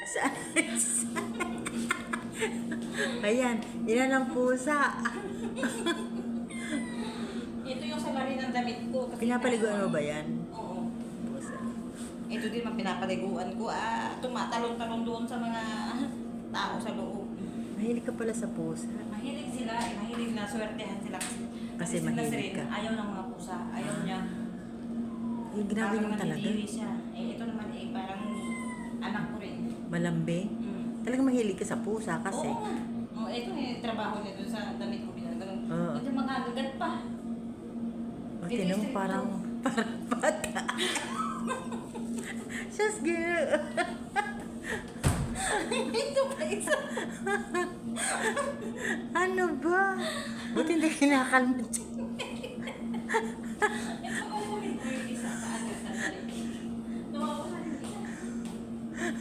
Saan? Ayan, yan ang pusa. Ito yung salarin ng damit ko. Kasi Pinapaliguan mo ba yan? Oo. Pusa. Ito din ang pinapaliguan ko. Tumatalon-talon doon sa mga tao sa loob. Mahilig ka pala sa pusa. Mahilig sila. Mahilig na. Swertehan sila. Kasi si mahilig Nasrin, ka. ayaw ng mga pusa. Ayaw niya. Eh, ginawin mo Parang talaga. nadidiri siya. Ito naman parang anak ko rin. Malambing. Talagang mahilig ka sa pusa kasi. Oo nga. Oh, ito yung trabaho niya doon sa damit ko. Ganun. Oo. Ito mga gagat pa. O, tinan mo, parang bata. Just girl. Ito pa isa. Ano ba? Buti hindi kinakalmat siya. Ito